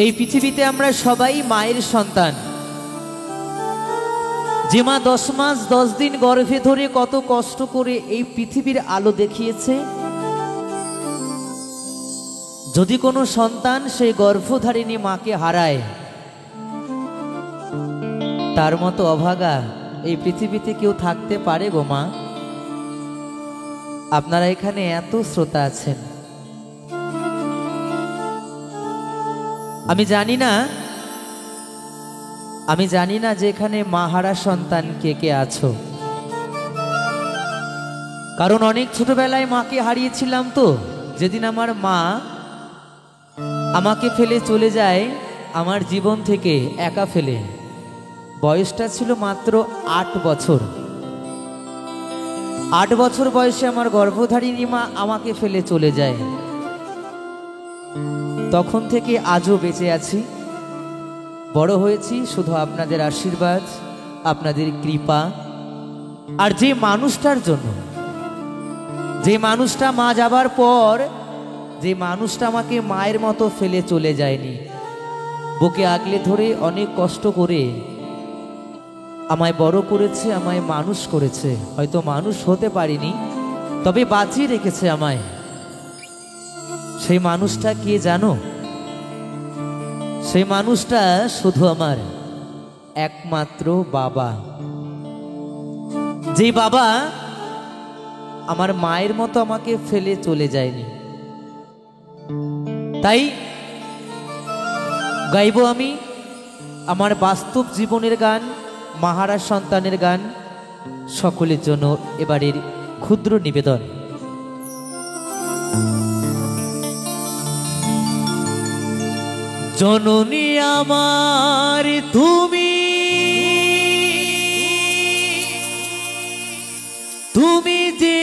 এই পৃথিবীতে আমরা সবাই মায়ের সন্তান। যে মা 10 মাস 10 দিন গর্ভে ধরে কত কষ্ট করে এই পৃথিবীর আলো দেখিয়েছে, যদি কোনো সন্তান সেই গর্ভধারিণী মাকে হারায়, তার মতো অভাগা এই পৃথিবীতে কেউ থাকতে পারে গো মা? আপনারা এখানে এত শ্রোতা আছেন, আমি জানি না যে এখানে মাহারা সন্তান কে কে আছো, কারণ অনেক ছোটবেলায় মাকে হারিয়েছিলাম। তো যেদিন আমার মা আমাকে ফেলে চলে যায় আমার জীবন থেকে, একা ফেলে, বয়সটা ছিল মাত্র 8 বছর। 8 বছর বয়সে আমার গর্ভধারিণী মা আমাকে ফেলে চলে যায়। তখন থেকে আজও বেঁচে আছি, বড় হয়েছি শুধু আপনাদের আশীর্বাদ, আপনাদের কৃপা, আর যে মানুষটার জন্য, যে মানুষটা মা যাবার পর, যে মানুষটা আমাকে মায়ের মতো ফেলে চলে যায়নি, বুকে আগলে ধরে অনেক কষ্ট করে আমায় বড় করেছে, আমায় মানুষ করেছে। হয়তো মানুষ হতে পারিনি, তবে বাঁচিয়ে রেখেছে আমায়। সেই মানুষটা কে জানো? সেই মানুষটা শুধু আমার একমাত্র বাবা। যে বাবা আমার মায়ের মতো আমাকে ফেলে চলে যায়নি। তাই গাইব আমি আমার বাস্তব জীবনের গান, মাহারা সন্তানের গান, সকলের জন্য এবারের ক্ষুদ্র নিবেদন। জননী আমার তুমি, তুমি যে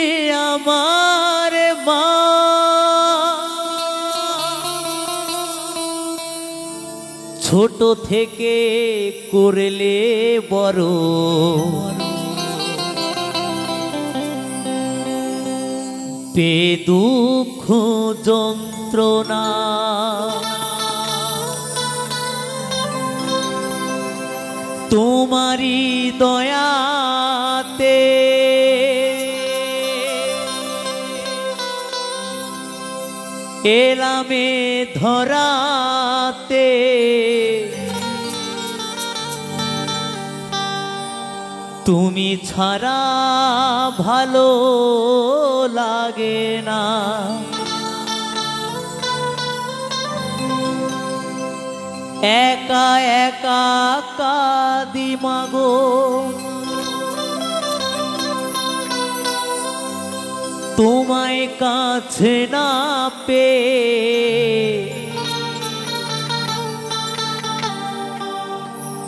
আমার মা, ছোট থেকে করলে বড়, পে দুঃখ যন্ত্রণা, তোমারি দয়াতে এলামে ধরাতে, তুমি ছাড়া ভালো লাগে না। একা একা কাঁদি মাগো, তোমায় কাছে না পেয়ে,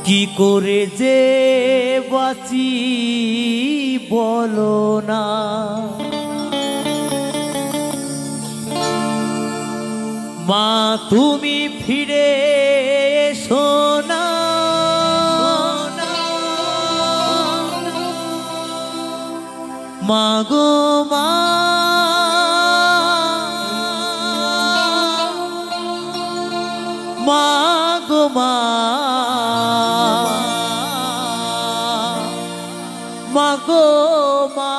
কি করে যে বাঁচি বলো না। মা তুমি ফিরে এসো না, মা গো মা, মা গো মা, মা গো মা,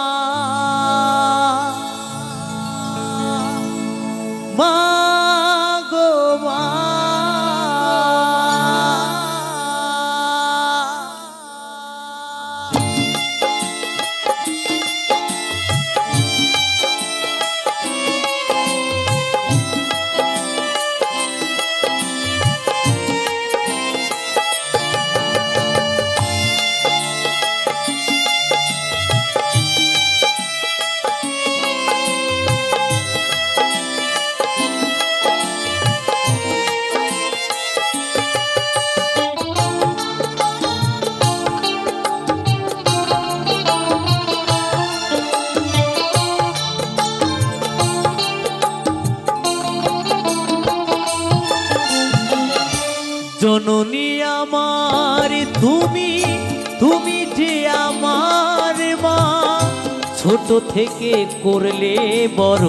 মা গো মা। জননী আমার তুমি, তুমি যে আমার মা, ছোট থেকে করলে বড়,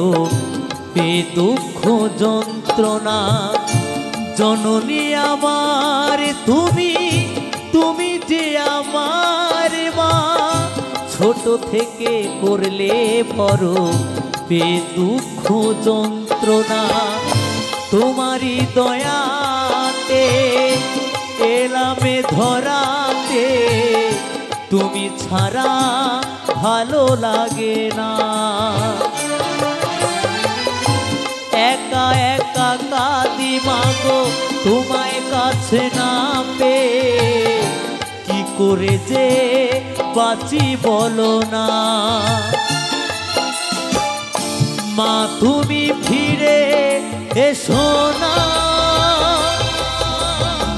পে দুঃখ যন্ত্রণা, জননী আমার তুমি, তুমি যে আমার মা, ছোট থেকে করলে বড় পে দুঃখ যন্ত্রণা, তোমারই দয়াতে এলামে ধরাতে, তুমি ছাড়া ভালো লাগে না। একা একা কাঁদি মাগো তোমায় কাছে না পেয়ে, কি করে যে বাঁচি বলো না। মা তুমি ফিরে এসো না,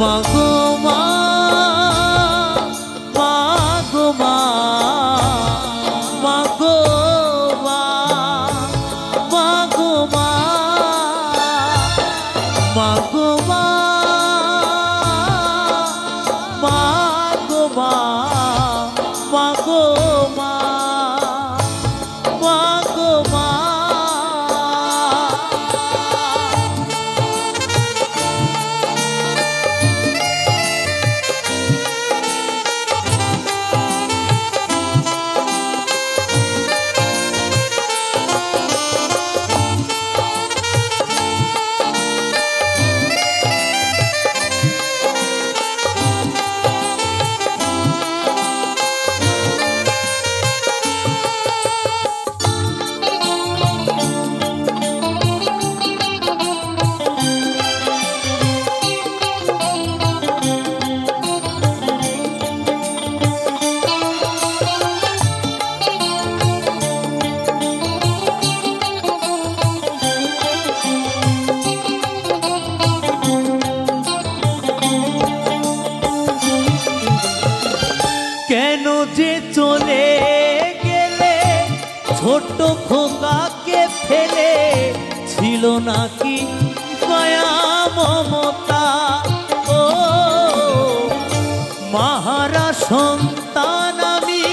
মাগো মা, মাগো মা, মাগো মা, মাগো মা, মাগো মা, মাগো মা, মাগো মা, মাগো মা। কেন যে চলে গেলে ছোট খোকাকে ফেলে, ছিল নাকি মায়া মমতা, ও মাহারা সন্তান আমি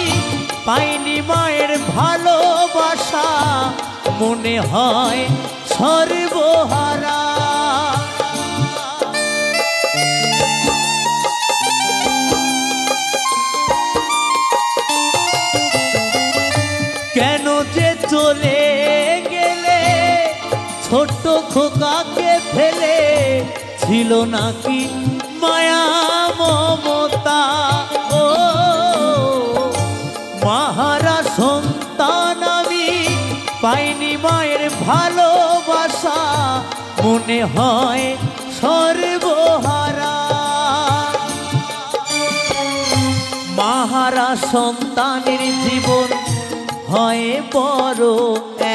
পাইনি মায়ের ভালোবাসা, মনে হয় সর্বহারা। কেন যে চলে গেলে ছোট্ট খোকাকে ফেলে, ছিল নাকি মায়া মমতা, ও মাহারা সন্তান আমি পাইনি মায়ের ভালোবাসা, মনে হয় সর্বহারা। মাহারা সন্তানের জীবন হয় বড়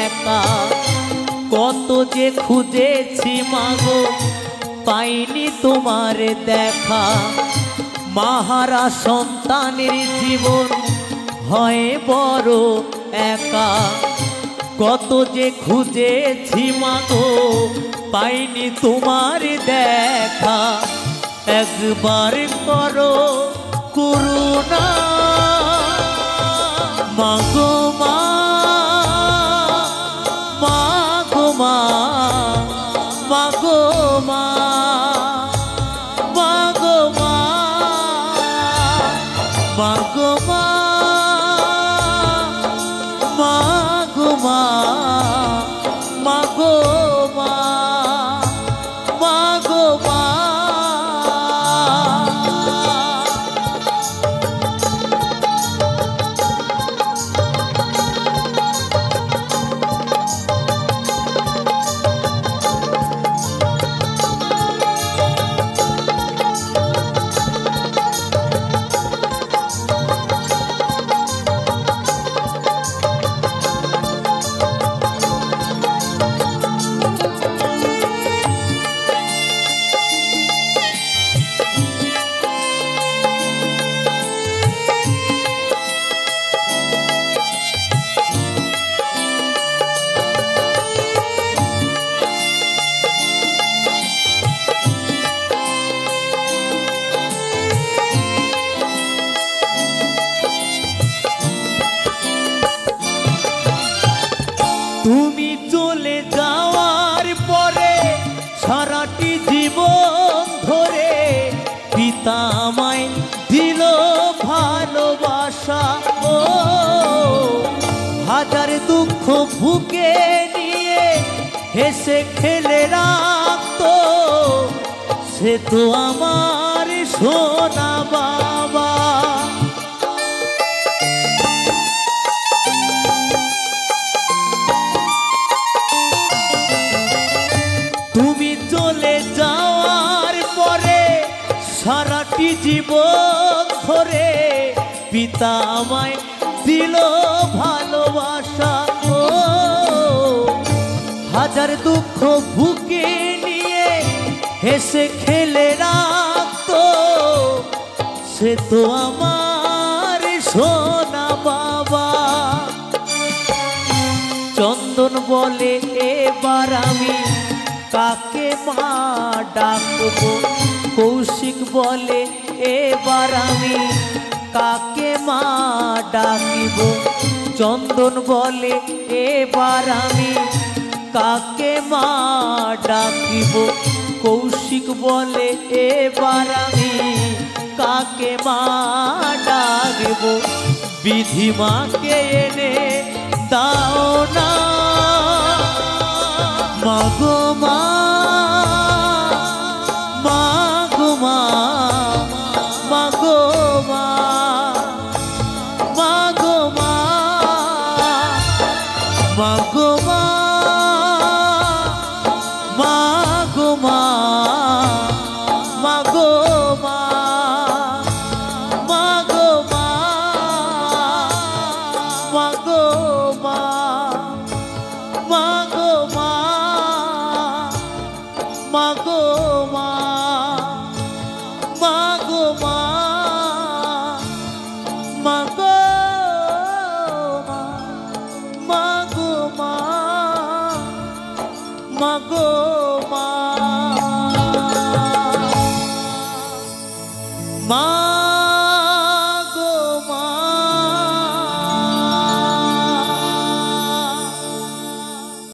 একা, কত যে খুঁজেছি মাগো পাইনি তোমার দেখা। মাহারা সন্তানের জীবন হয় বড় একা, কত যে খুঁজেছি মাগো পাইনি তোমার দেখা। একবার করো করুণা মাগো মা, মাগো মা, মাগো মা, মাগো মা, মাগো মা, মাগো মা, মাগো মা, মাগো মা। তুমি চলে যাওয়ার পরে সারাটি জীবন হাজার দুঃখ বুকে নিয়ে হেসে খেলে রাখতো, সে তো আমার সোনা বাবা। তুমি চলে যাওয়ার পরে সারাটি জীবন ধরে পিতা আমায় দিল ভালোবাসা। ও হাজার দুঃখ বুকে নিয়ে হেসে খেলে রাখতো, সে তো আমার সোনা বাবা। চন্দন বলে এবার আমি কাকে মা ডাকবো, কৌশিক বলে এবার আমি কাকে মা ডাকিব। চন্দন বলে এবার আমি কাকে মা ডাকিব, কৌশিক বলে এবার আমি কাকে মা ডাকিব। বিধি মাকে এনে দাও না মাগো মা, মাগো মা, মাগো মা, মাগো মা, মাগো মা, মাগো মা, মাগো মা, মাগো মা, মাগো মা, মাগো মা, মাগো মা, মাগো মা, মাগো মা, মাগো মা, মাগো মা, মা।